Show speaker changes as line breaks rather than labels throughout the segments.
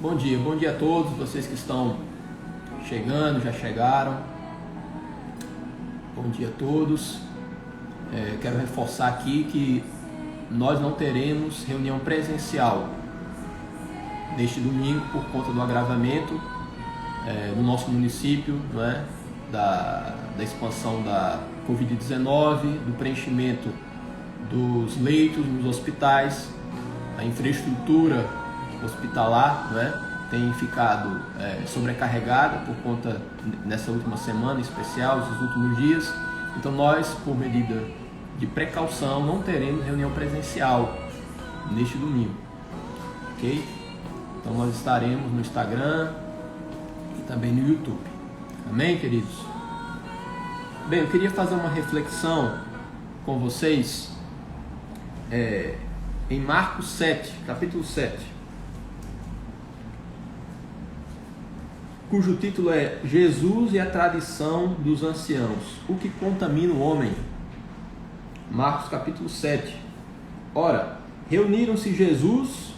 Bom dia a todos vocês que estão chegando, já chegaram. Bom dia a todos. Quero reforçar aqui que nós não teremos reunião presencial neste domingo por conta do agravamento no nosso município, não é? da expansão da Covid-19, do preenchimento dos leitos nos hospitais, a infraestrutura hospitalar, não é? Tem ficado sobrecarregada por conta nessa última semana em especial, esses últimos dias. Então nós, por medida de precaução, não teremos reunião presencial neste domingo, ok? Então nós estaremos no Instagram e também no YouTube. Amém, queridos? Bem, eu queria fazer uma reflexão com vocês em Marcos 7, capítulo 7, cujo título é Jesus e a tradição dos anciãos, o que contamina o homem. Marcos capítulo 7. Ora, reuniram-se a Jesus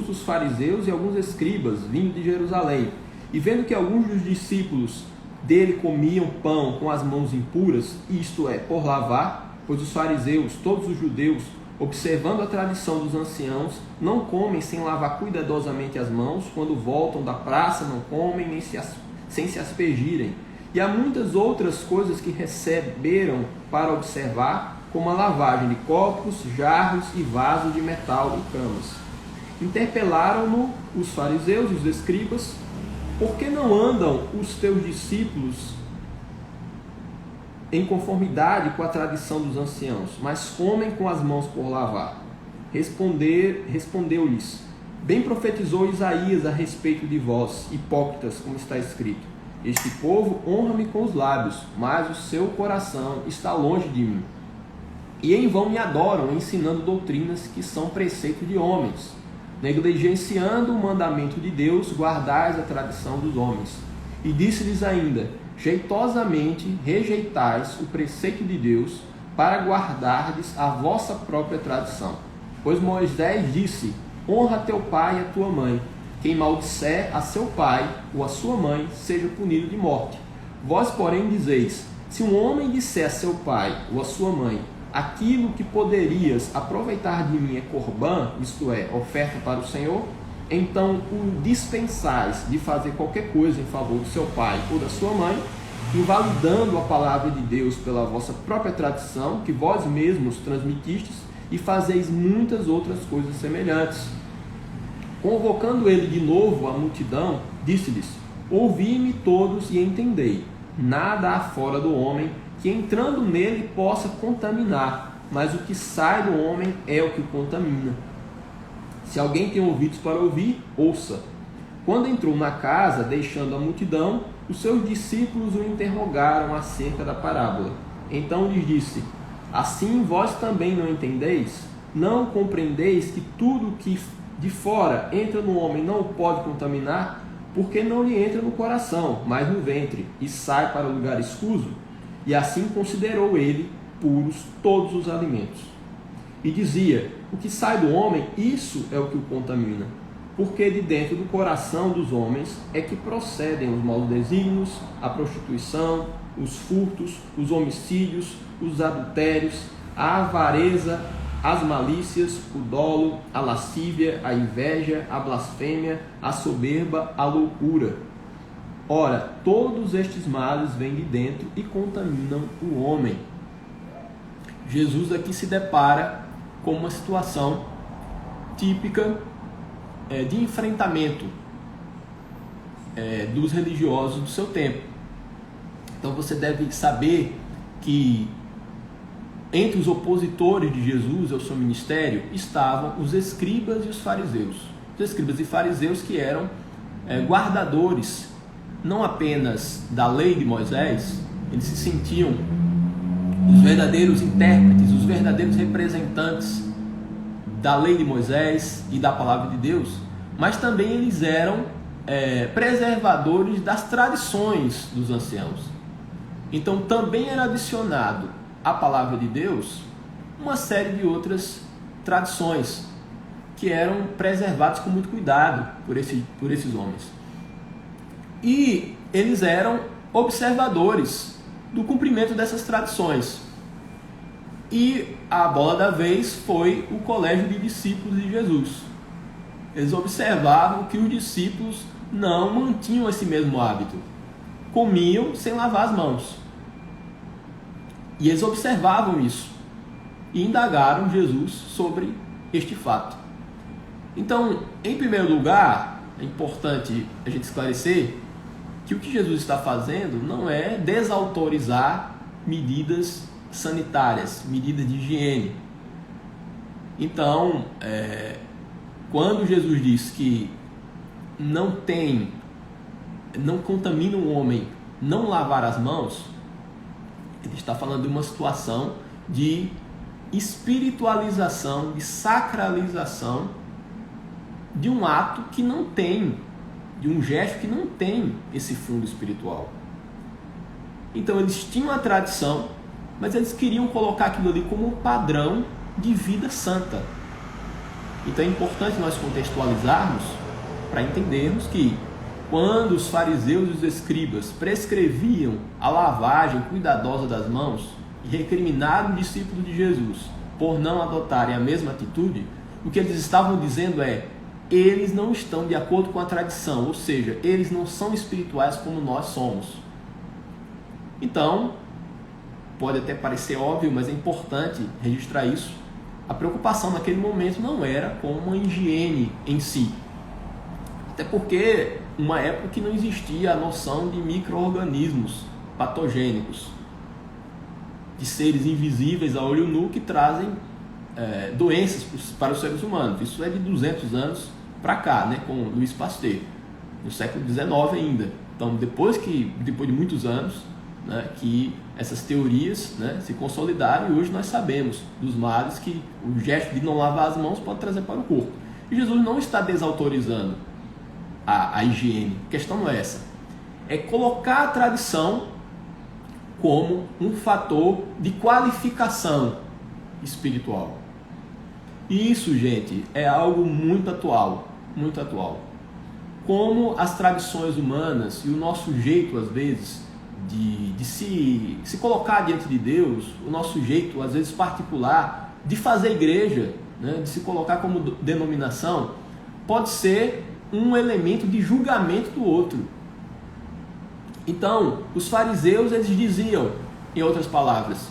os fariseus e alguns escribas vindo de Jerusalém, e vendo que alguns dos discípulos dele comiam pão com as mãos impuras, isto é, por lavar, pois os fariseus, todos os judeus, observando a tradição dos anciãos, não comem sem lavar cuidadosamente as mãos, quando voltam da praça não comem nem sem se aspergirem. E há muitas outras coisas que receberam para observar, como a lavagem de copos, jarros e vasos de metal e camas. Interpelaram-no os fariseus e os escribas: por que não andam os teus discípulos em conformidade com a tradição dos anciãos, mas comem com as mãos por lavar? Respondeu-lhes: bem profetizou Isaías a respeito de vós, hipócritas, como está escrito: este povo honra-me com os lábios, mas o seu coração está longe de mim. E em vão me adoram, ensinando doutrinas que são preceito de homens. Negligenciando o mandamento de Deus, guardais a tradição dos homens. E disse-lhes ainda: jeitosamente rejeitais o preceito de Deus, para guardardes a vossa própria tradição. Pois Moisés disse: honra teu pai e a tua mãe. Quem maldisser a seu pai ou a sua mãe, seja punido de morte. Vós, porém, dizeis: se um homem disser a seu pai ou a sua mãe: aquilo que poderias aproveitar de mim é corbã, isto é, oferta para o Senhor, então o dispensais de fazer qualquer coisa em favor do seu pai ou da sua mãe, invalidando a palavra de Deus pela vossa própria tradição, que vós mesmos transmitistes, e fazeis muitas outras coisas semelhantes. Convocando ele de novo a multidão, disse-lhes: ouvi-me todos e entendei. Nada há fora do homem que entrando nele possa contaminar, mas o que sai do homem é o que o contamina. Se alguém tem ouvidos para ouvir, ouça. Quando entrou na casa, deixando a multidão, os seus discípulos o interrogaram acerca da parábola. Então lhes disse: assim vós também não entendeis? Não compreendeis que tudo que de fora entra no homem não o pode contaminar? Porque não lhe entra no coração, mas no ventre, e sai para o lugar escuso? E assim considerou ele puros todos os alimentos. E dizia: o que sai do homem, isso é o que o contamina. Porque de dentro do coração dos homens é que procedem os maus desígnios, a prostituição, os furtos, os homicídios, os adultérios, a avareza, as malícias, o dolo, a lascívia, a inveja, a blasfêmia, a soberba, a loucura. Ora, todos estes males vêm de dentro e contaminam o homem. Jesus aqui se depara com uma situação típica de enfrentamento dos religiosos do seu tempo. Então você deve saber que entre os opositores de Jesus ao seu ministério estavam os escribas e os fariseus. Os escribas e fariseus que eram guardadores não apenas da lei de Moisés, eles se sentiam os verdadeiros intérpretes, os verdadeiros representantes da lei de Moisés e da palavra de Deus, mas também eles eram preservadores das tradições dos anciãos. Então também era adicionado à palavra de Deus uma série de outras tradições. que eram preservados com muito cuidado por esses homens. E eles eram observadores do cumprimento dessas tradições. E a bola da vez foi o colégio de discípulos de Jesus. Eles observavam que os discípulos não mantinham esse mesmo hábito. Comiam sem lavar as mãos. E eles observavam isso. E indagaram Jesus sobre este fato. Então, em primeiro lugar, é importante a gente esclarecer que o que Jesus está fazendo não é desautorizar medidas sanitárias, medidas de higiene. Então, quando Jesus diz que não contamina um homem não lavar as mãos, ele está falando de uma situação de espiritualização, de sacralização de um ato que não tem, de um gesto que não tem esse fundo espiritual. Então eles tinham a tradição, mas eles queriam colocar aquilo ali como um padrão de vida santa. Então é importante nós contextualizarmos para entendermos que quando os fariseus e os escribas prescreviam a lavagem cuidadosa das mãos e recriminaram os discípulos de Jesus por não adotarem a mesma atitude, o que eles estavam dizendo é: eles não estão de acordo com a tradição, ou seja, eles não são espirituais como nós somos. Então, pode até parecer óbvio, mas é importante registrar isso. A preocupação naquele momento não era com uma higiene em si. Até porque, uma época que não existia a noção de micro-organismos patogênicos, de seres invisíveis a olho nu que trazem doenças para os seres humanos. Isso é de 200 anos para cá, né, com Louis Pasteur, no século XIX ainda. Então, depois de muitos anos, né, que essas teorias, né, se consolidaram, e hoje nós sabemos dos males que o gesto de não lavar as mãos pode trazer para o corpo. E Jesus não está desautorizando a higiene. A questão não é essa. É colocar a tradição como um fator de qualificação espiritual. E isso, gente, é algo muito atual, muito atual. Como as tradições humanas e o nosso jeito, às vezes, de se colocar diante de Deus, o nosso jeito, às vezes, particular, de fazer igreja, né, de se colocar como denominação, pode ser um elemento de julgamento do outro. Então, os fariseus, eles diziam, em outras palavras: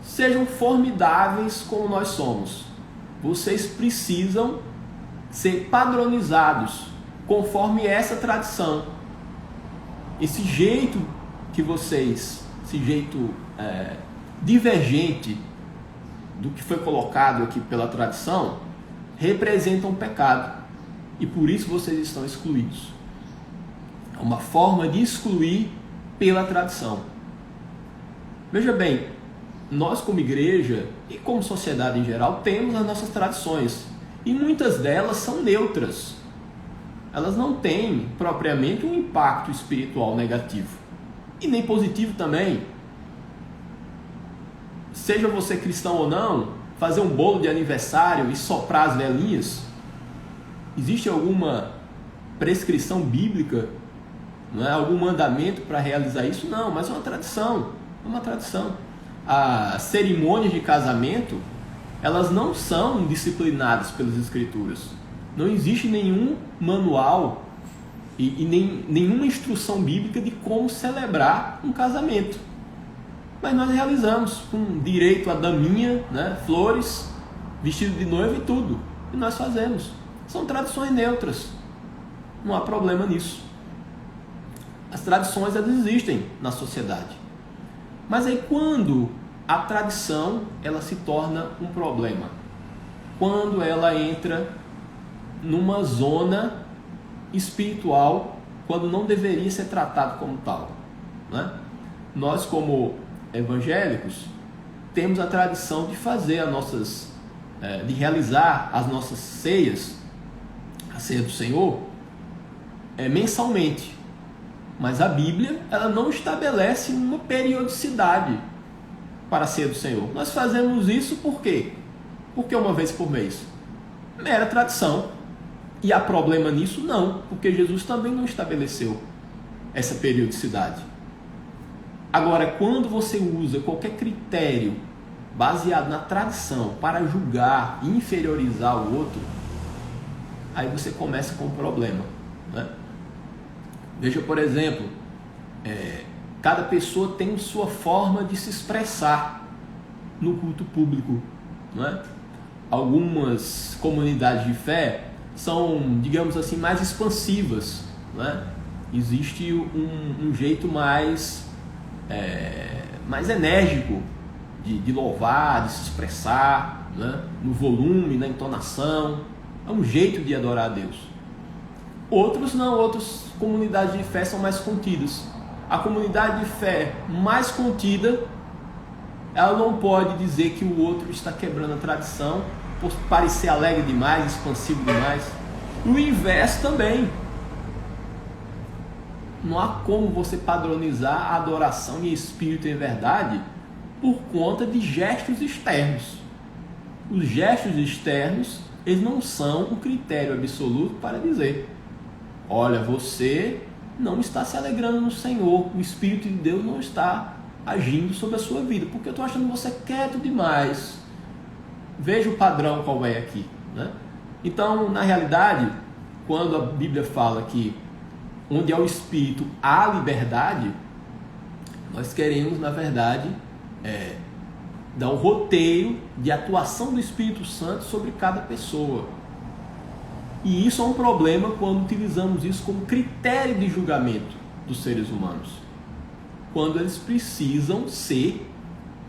sejam formidáveis como nós somos. Vocês precisam ser padronizados conforme essa tradição. Esse jeito que vocês, esse jeito divergente do que foi colocado aqui pela tradição, representa um pecado. E por isso vocês estão excluídos. É uma forma de excluir pela tradição. Veja bem, nós como igreja e como sociedade em geral temos as nossas tradições. E muitas delas são neutras. Elas não têm propriamente um impacto espiritual negativo. E nem positivo também. Seja você cristão ou não, fazer um bolo de aniversário e soprar as velhinhas, existe alguma prescrição bíblica, não é? Algum mandamento para realizar isso? Não, mas é uma tradição. É uma tradição. As cerimônias de casamento, elas não são disciplinadas pelas Escrituras. Não existe nenhum manual e nenhuma instrução bíblica de como celebrar um casamento. Mas nós realizamos com direito a daminha, né, flores, vestido de noiva e tudo. E nós fazemos. São tradições neutras. Não há problema nisso. As tradições, elas existem na sociedade. Mas aí quando a tradição, ela se torna um problema? Quando ela entra numa zona espiritual, quando não deveria ser tratado como tal, né? Nós, como evangélicos, temos a tradição de fazer de realizar as nossas ceias, a ceia do Senhor, mensalmente. Mas a Bíblia, ela não estabelece uma periodicidade para a ceia do Senhor. Nós fazemos isso por quê? Porque uma vez por mês. mera tradição. E há problema nisso? Não, porque Jesus também não estabeleceu essa periodicidade. Agora, quando você usa qualquer critério baseado na tradição para julgar e inferiorizar o outro, aí você começa com um problema, né? Veja, por exemplo, cada pessoa tem sua forma de se expressar no culto público, né? Algumas comunidades de fé são, digamos assim, mais expansivas, né? Existe um jeito mais enérgico de louvar, de se expressar, né? No volume, na entonação. É um jeito de adorar a Deus. Outros não, outras comunidades de fé são mais contidas. A comunidade de fé mais contida, ela não pode dizer que o outro está quebrando a tradição por parecer alegre demais, expansivo demais. O inverso também. Não há como você padronizar a adoração em espírito e em verdade por conta de gestos externos. Os gestos externos, eles não são um critério absoluto para dizer: olha, você não está se alegrando no Senhor, o Espírito de Deus não está agindo sobre a sua vida, porque eu estou achando você quieto demais. Veja o padrão qual é aqui, né? Então, na realidade, quando a Bíblia fala que onde há o Espírito há liberdade, nós queremos, na verdade, dar um roteiro de atuação do Espírito Santo sobre cada pessoa. E isso é um problema quando utilizamos isso como critério de julgamento dos seres humanos. Quando eles precisam ser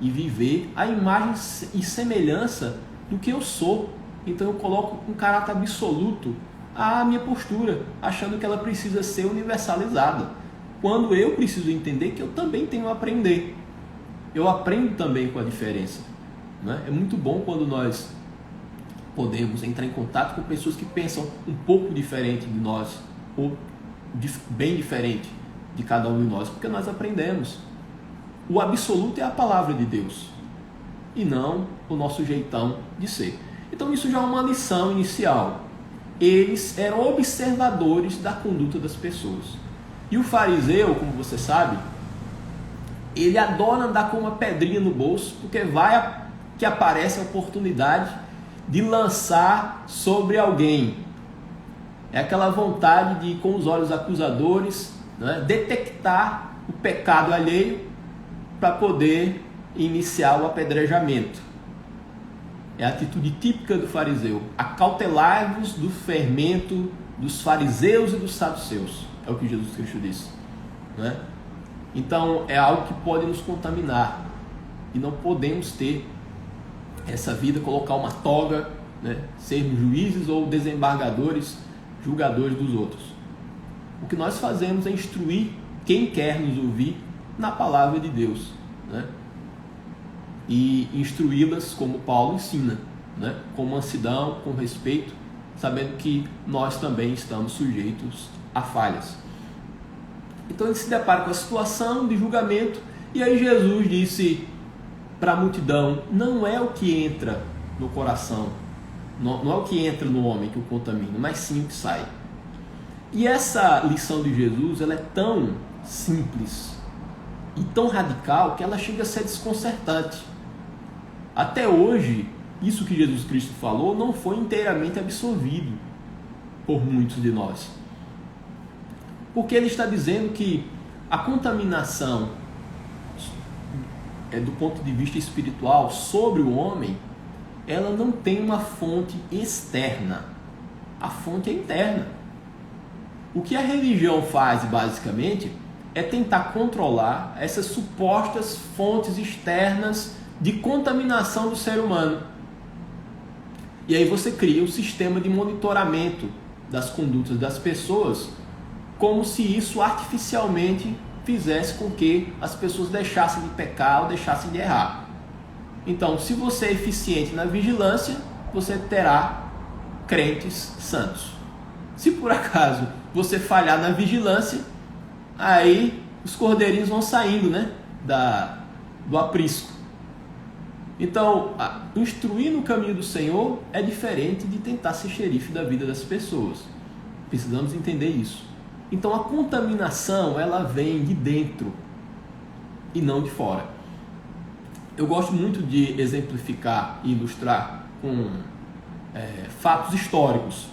e viver a imagem e semelhança do que eu sou. Então eu coloco um caráter absoluto à minha postura, achando que ela precisa ser universalizada. Quando eu preciso entender que eu também tenho a aprender. Eu aprendo também com a diferença, né? É muito bom quando nós podemos entrar em contato com pessoas que pensam um pouco diferente de nós, ou bem diferente de cada um de nós, porque nós aprendemos. O absoluto é a palavra de Deus, e não o nosso jeitão de ser. Então isso já é uma lição inicial. Eles eram observadores da conduta das pessoas. E o fariseu, como você sabe, ele adora andar com uma pedrinha no bolso, porque vai que aparece a oportunidade de lançar sobre alguém. É aquela vontade de, com os olhos acusadores, né, detectar o pecado alheio para poder iniciar o apedrejamento. É a atitude típica do fariseu. Acautelai-vos do fermento dos fariseus e dos saduceus. É o que Jesus Cristo disse, né? Então é algo que pode nos contaminar. E não podemos ter essa vida, colocar uma toga, né? Sermos juízes ou desembargadores, julgadores dos outros. O que nós fazemos é instruir quem quer nos ouvir na palavra de Deus, né? E instruí-las como Paulo ensina, né? Com mansidão, com respeito, sabendo que nós também estamos sujeitos a falhas. Então ele se depara com a situação de julgamento, e aí Jesus disse para a multidão: não é o que entra no coração, não é o que entra no homem que o contamina, mas sim o que sai. E essa lição de Jesus, ela é tão simples e tão radical que ela chega a ser desconcertante. Até hoje, isso que Jesus Cristo falou não foi inteiramente absorvido por muitos de nós. Porque ele está dizendo que a contaminação do ponto de vista espiritual sobre o homem, ela não tem uma fonte externa. A fonte é interna. O que a religião faz, basicamente, é tentar controlar essas supostas fontes externas de contaminação do ser humano. E aí você cria um sistema de monitoramento das condutas das pessoas, como se isso artificialmente fizesse com que as pessoas deixassem de pecar ou deixassem de errar. Então, se você é eficiente na vigilância, você terá crentes santos. Se por acaso você falhar na vigilância, aí os cordeirinhos vão saindo, né, do aprisco. Então, instruir no caminho do Senhor é diferente de tentar ser xerife da vida das pessoas. Precisamos entender isso. Então, a contaminação, ela vem de dentro e não de fora. Eu gosto muito de exemplificar e ilustrar com fatos históricos,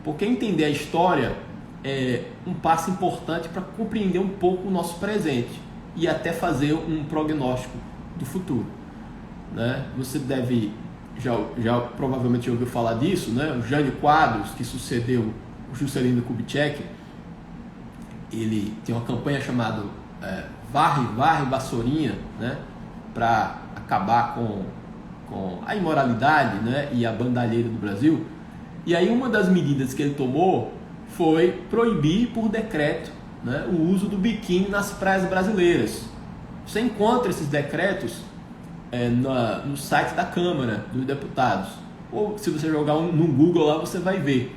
porque entender a história é um passo importante para compreender um pouco o nosso presente e até fazer um prognóstico do futuro, né? Você deve, já provavelmente ouviu falar disso, né? O Jânio Quadros, que sucedeu o Juscelino Kubitschek, ele tem uma campanha chamada Varre, Varre, Vassourinha, né? Para acabar com a imoralidade, né? E a bandalheira do Brasil. E aí uma das medidas que ele tomou foi proibir por decreto, né, o uso do biquíni nas praias brasileiras. Você encontra esses decretos no site da Câmara dos Deputados, ou se você jogar no Google lá, você vai ver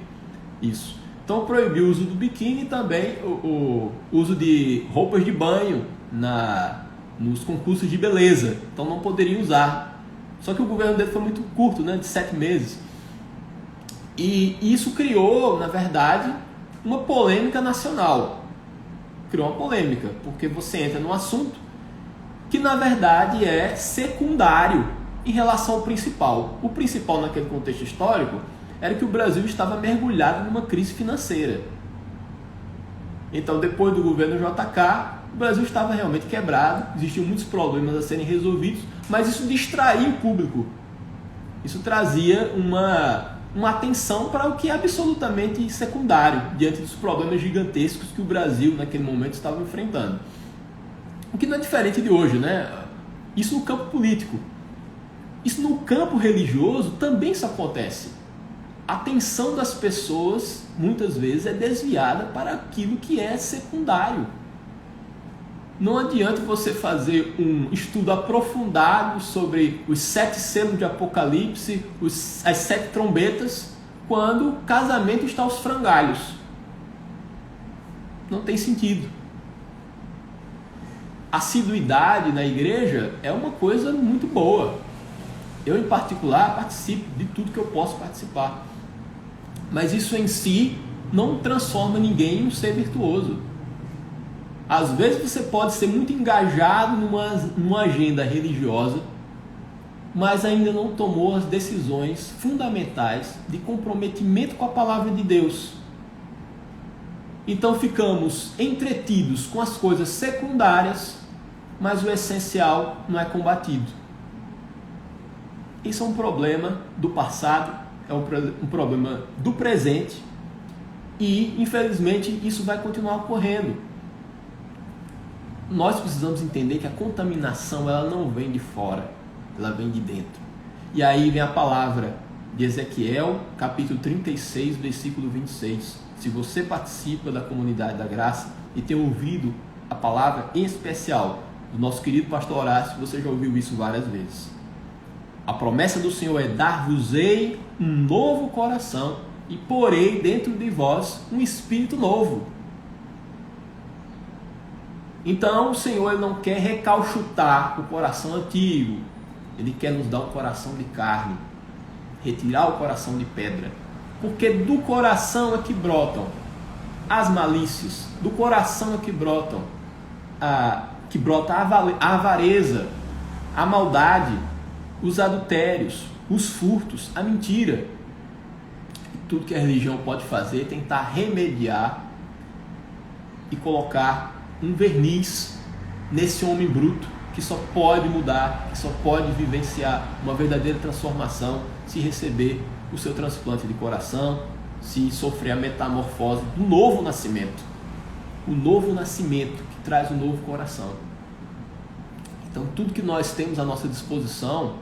isso. Então proibiu o uso do biquíni e também o uso de roupas de banho nos concursos de beleza. Então não poderia usar. Só que o governo dele foi muito curto, né, de 7 meses. E isso criou, na verdade, uma polêmica nacional. Criou uma polêmica, porque você entra num assunto que, na verdade, é secundário em relação ao principal. O principal, naquele contexto histórico, era que o Brasil estava mergulhado numa crise financeira. Então, depois do governo JK, o Brasil estava realmente quebrado, existiam muitos problemas a serem resolvidos, mas isso distraía o público. Isso trazia uma atenção para o que é absolutamente secundário, diante dos problemas gigantescos que o Brasil, naquele momento, estava enfrentando. O que não é diferente de hoje, né? Isso no campo político. Isso no campo religioso também isso acontece. A atenção das pessoas, muitas vezes, é desviada para aquilo que é secundário. Não adianta você fazer um estudo aprofundado sobre os 7 selos de Apocalipse, as 7 trombetas, quando o casamento está aos frangalhos. Não tem sentido. Assiduidade na igreja é uma coisa muito boa. Eu, em particular, participo de tudo que eu posso participar. Mas isso em si não transforma ninguém em um ser virtuoso. Às vezes você pode ser muito engajado numa agenda religiosa, mas ainda não tomou as decisões fundamentais de comprometimento com a palavra de Deus. Então ficamos entretidos com as coisas secundárias, mas o essencial não é combatido. Isso é um problema do passado, é um problema do presente e, infelizmente, isso vai continuar ocorrendo. Nós precisamos entender que a contaminação ela não vem de fora, ela vem de dentro. E aí vem a palavra de Ezequiel, capítulo 36, versículo 26. Se você participa da comunidade da graça e tem ouvido a palavra em especial do nosso querido pastor Horácio, você já ouviu isso várias vezes. A promessa do Senhor é: dar-vos-ei um novo coração e porei dentro de vós um espírito novo. Então o Senhor ele não quer recauchutar o coração antigo, Ele quer nos dar um coração de carne, retirar o coração de pedra, porque do coração é que brotam as malícias, do coração é que brota a avareza, a maldade, os adultérios, os furtos, a mentira. Tudo que a religião pode fazer é tentar remediar e colocar um verniz nesse homem bruto que só pode mudar, que só pode vivenciar uma verdadeira transformação se receber o seu transplante de coração, se sofrer a metamorfose do novo nascimento. O novo nascimento que traz um novo coração. Então tudo que nós temos à nossa disposição,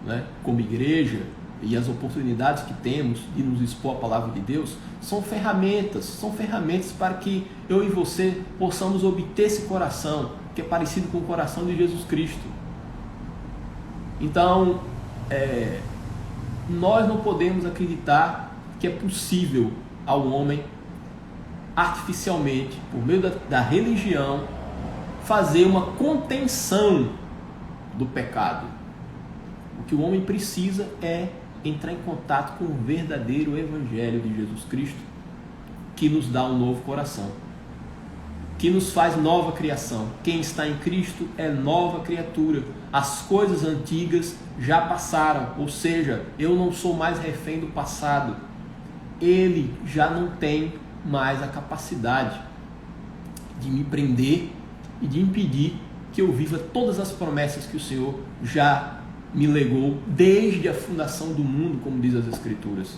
né, como igreja, e as oportunidades que temos de nos expor à palavra de Deus são ferramentas para que eu e você possamos obter esse coração que é parecido com o coração de Jesus Cristo. Então, nós não podemos acreditar que é possível ao homem artificialmente, por meio da religião, fazer uma contenção do pecado. que o homem precisa é entrar em contato com o verdadeiro Evangelho de Jesus Cristo, que nos dá um novo coração, que nos faz nova criação. Quem está em Cristo é nova criatura. As coisas antigas já passaram, ou seja, eu não sou mais refém do passado. Ele já não tem mais a capacidade de me prender e de impedir que eu viva todas as promessas que o Senhor já me legou desde a fundação do mundo, como diz as Escrituras.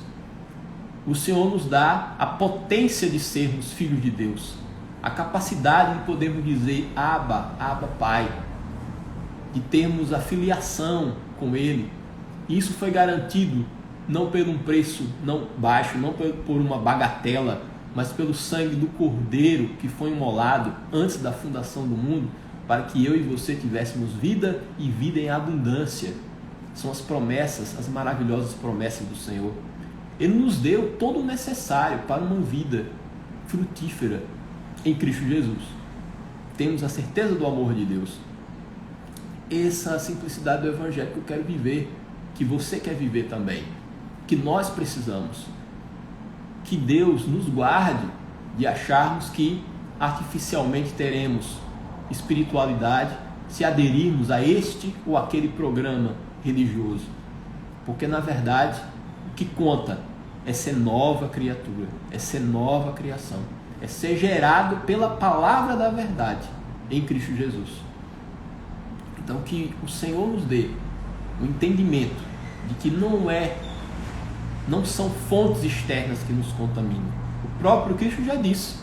O Senhor nos dá a potência de sermos filhos de Deus, a capacidade de podermos dizer Abba, Abba Pai, de termos a filiação com Ele. E isso foi garantido não por um preço não baixo, não por uma bagatela, mas pelo sangue do Cordeiro que foi imolado antes da fundação do mundo, para que eu e você tivéssemos vida e vida em abundância. São as promessas, as maravilhosas promessas do Senhor. Ele nos deu todo o necessário para uma vida frutífera em Cristo Jesus. Temos a certeza do amor de Deus. Essa é a simplicidade do Evangelho que eu quero viver, que você quer viver também, que nós precisamos. Que Deus nos guarde de acharmos que artificialmente teremos espiritualidade se aderirmos a este ou aquele programa religioso, porque na verdade o que conta é ser nova criatura, é ser nova criação, é ser gerado pela palavra da verdade em Cristo Jesus. Então que o Senhor nos dê o entendimento de que não são fontes externas que nos contaminam. O próprio Cristo já disse,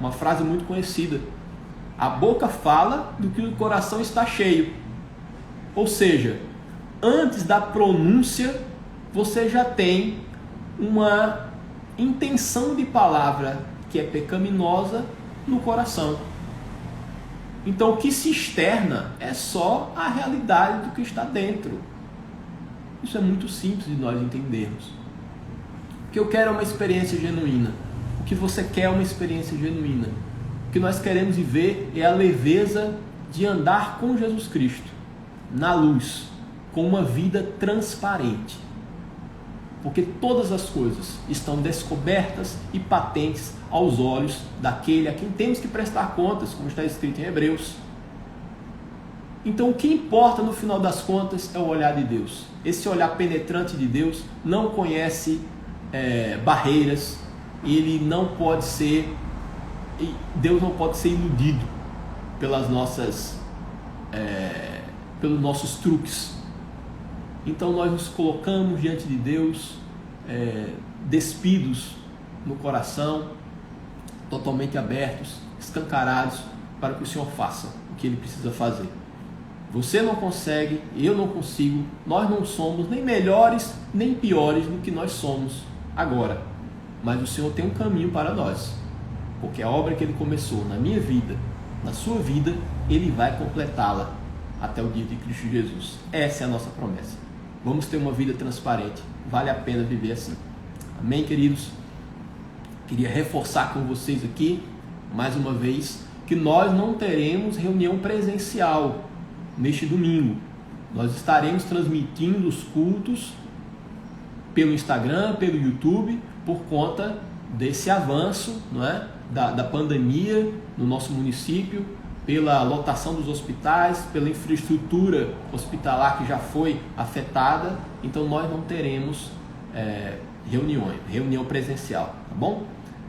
uma frase muito conhecida: a boca fala do que o coração está cheio. Ou seja, antes da pronúncia, você já tem uma intenção de palavra que é pecaminosa no coração. Então o que se externa é só a realidade do que está dentro. Isso é muito simples de nós entendermos. O que eu quero é uma experiência genuína. O que você quer é uma experiência genuína. O que nós queremos viver é a leveza de andar com Jesus Cristo, na luz, com uma vida transparente. Porque todas as coisas estão descobertas e patentes aos olhos daquele a quem temos que prestar contas, como está escrito em Hebreus. Então o que importa no final das contas é o olhar de Deus. Esse olhar penetrante de Deus não conhece barreiras, ele não pode ser... Deus não pode ser iludido pelos nossos truques. Então nós nos colocamos diante de Deus, despidos no coração, totalmente abertos, escancarados para que o Senhor faça o que Ele precisa fazer. Você não consegue, eu não consigo, nós não somos nem melhores nem piores do que nós somos agora. Mas o Senhor tem um caminho para nós. Porque a obra que Ele começou na minha vida, na sua vida, Ele vai completá-la até o dia de Cristo Jesus. Essa é a nossa promessa. Vamos ter uma vida transparente. Vale a pena viver assim. Amém, queridos? Queria reforçar com vocês aqui, mais uma vez, que nós não teremos reunião presencial neste domingo. Nós estaremos transmitindo os cultos pelo Instagram, pelo YouTube, por conta desse avanço, não é? Da pandemia no nosso município, pela lotação dos hospitais, pela infraestrutura hospitalar que já foi afetada. Então nós não teremos reunião presencial, tá bom?